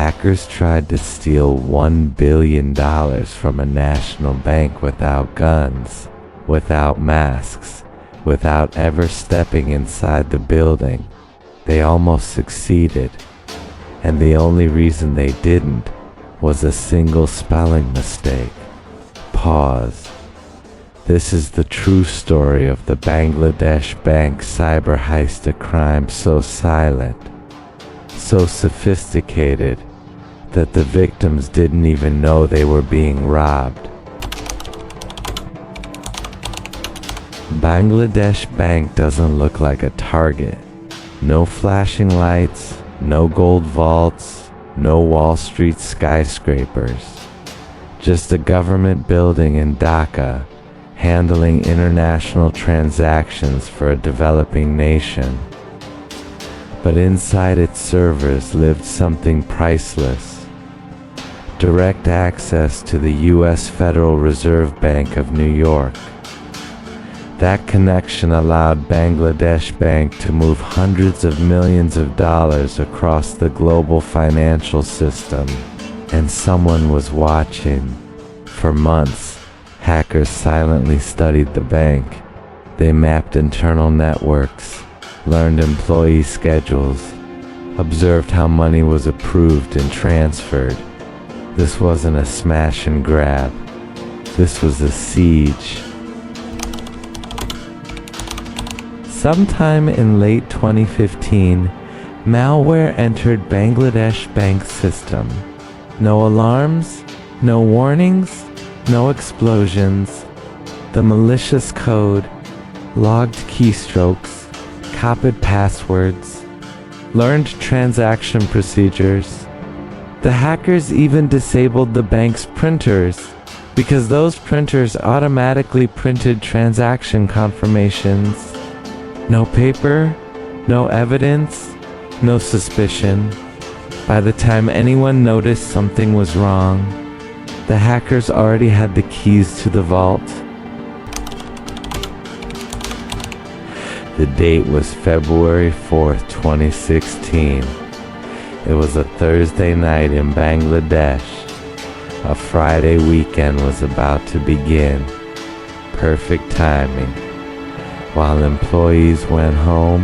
hackers tried to steal $1 billion from a national bank without guns, without masks, without ever stepping inside the building. They almost succeeded, and the only reason they didn't was a single spelling mistake. Pause. This is the true story of the Bangladesh Bank Cyber Heist, a crime so silent, so sophisticated, that the victims didn't even know they were being robbed. Bangladesh Bank doesn't look like a target. No flashing lights, no gold vaults, no Wall Street skyscrapers. Just a government building in Dhaka, handling international transactions for a developing nation. But inside its servers lived something priceless: direct access to the U.S. Federal Reserve Bank of New York. That connection allowed Bangladesh Bank to move hundreds of millions of dollars across the global financial system. And someone was watching. For months, hackers silently studied the bank. They mapped internal networks, learned employee schedules, observed how money was approved and transferred. This wasn't a smash and grab. This was a siege. Sometime in late 2015, malware entered Bangladesh Bank's system. No alarms, no warnings, no explosions. The malicious code, logged keystrokes, copied passwords, learned transaction procedures. The hackers even disabled the bank's printers, because those printers automatically printed transaction confirmations. No paper, no evidence, no suspicion. By the time anyone noticed something was wrong, the hackers already had the keys to the vault. The date was February 4th, 2016. It was a Thursday night in Bangladesh. A Friday weekend was about to begin. Perfect timing. While employees went home,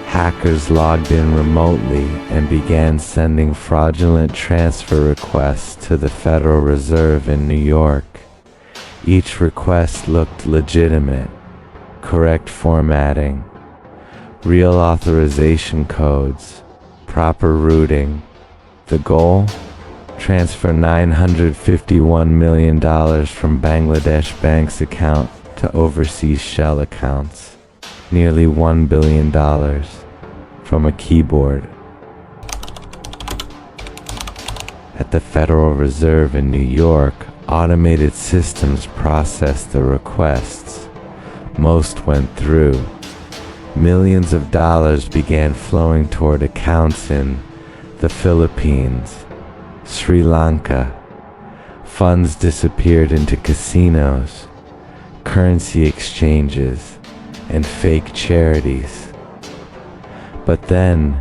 hackers logged in remotely and began sending fraudulent transfer requests to the Federal Reserve in New York. Each request looked legitimate: correct formatting, real authorization codes, proper routing. The goal? Transfer $951 million from Bangladesh Bank's account to overseas shell accounts. Nearly $1 billion from a keyboard. At the Federal Reserve in New York, automated systems processed the requests. Most went through. Millions of dollars began flowing toward accounts in the Philippines, Sri Lanka. Funds disappeared into casinos, currency exchanges, and fake charities. But then,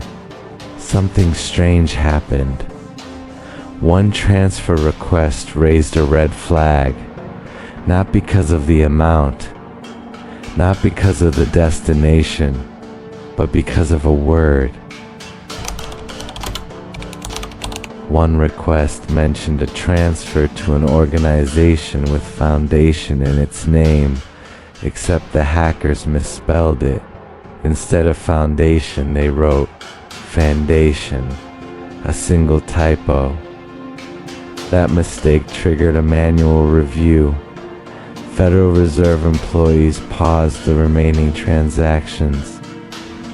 something strange happened. One transfer request raised a red flag, not because of the amount, not because of the destination, but because of a word. One request mentioned a transfer to an organization with foundation in its name, except the hackers misspelled it. Instead of foundation, they wrote Fandation, a single typo. That mistake triggered a manual review. Federal Reserve employees paused the remaining transactions.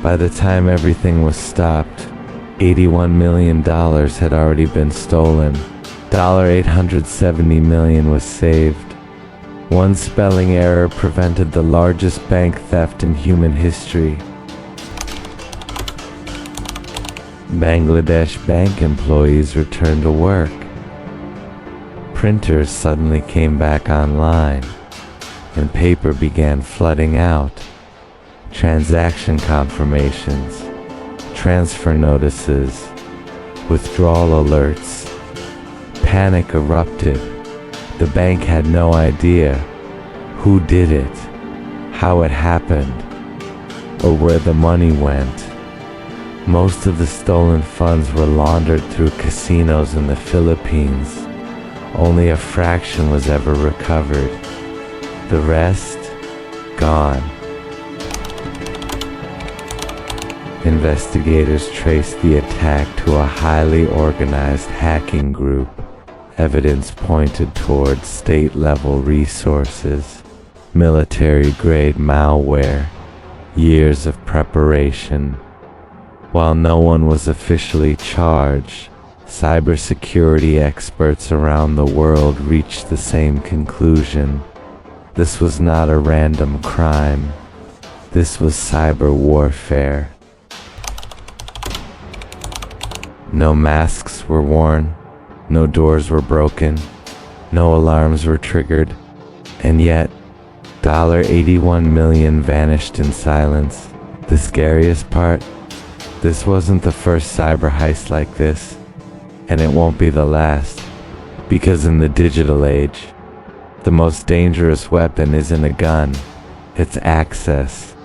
By the time everything was stopped, $81 million had already been stolen. $870 million was saved. One spelling error prevented the largest bank theft in human history. Bangladesh Bank employees returned to work. Printers suddenly came back online, and paper began flooding out. Transaction confirmations, transfer notices, withdrawal alerts. Panic erupted. The bank had no idea who did it, how it happened, or where the money went. Most of the stolen funds were laundered through casinos in the Philippines. Only a fraction was ever recovered. The rest, gone. Investigators traced the attack to a highly organized hacking group. Evidence pointed towards state-level resources, military-grade malware, years of preparation. While no one was officially charged, cybersecurity experts around the world reached the same conclusion. This was not a random crime. This was cyber warfare. No masks were worn, no doors were broken, no alarms were triggered, and yet, $81 million vanished in silence. The scariest part? This wasn't the first cyber heist like this, and it won't be the last, because in the digital age, the most dangerous weapon isn't a gun, it's access.